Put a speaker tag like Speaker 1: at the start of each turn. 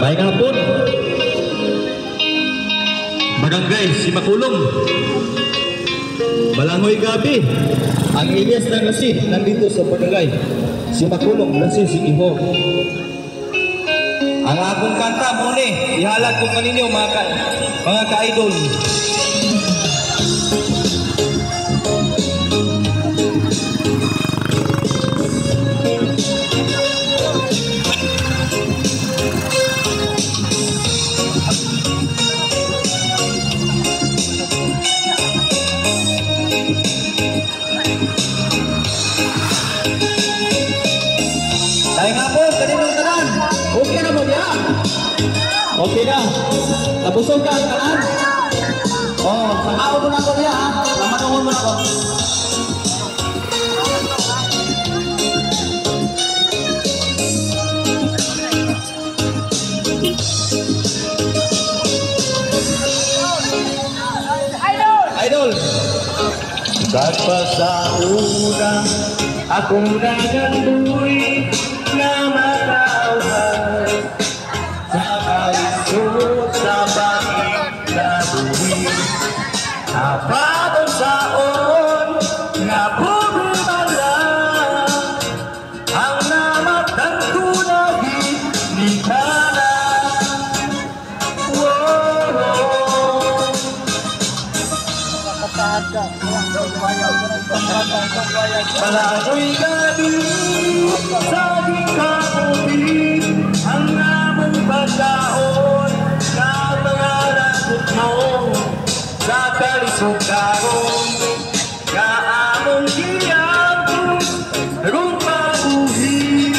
Speaker 1: May hapon. Barangay Simakulong. Balangoy gabi. Ang Elias ng Lasin nandito sa barangay Simakulong, Lasin City Hall. Ang akong kanta muna, ihalag ko kaninyo mga ka-idol. Dahil nga po, kaninong tanan. Okay na mo diya. Okay na. Nabusog ka ang tanan. Sakaon mo na ako diya ha. Namanungon mo na ako. Idol! Gagpa sa una, akong naganduy na matawag sa kalisod sa bakit na buwi. Kapatong saon na bumibala ang namatang tunagi ni Kana. Balangoy gabi sa di kaputi ang namong pagkaon na mga lagot mo sa kalisod karon nga among giyang rumpabuhi.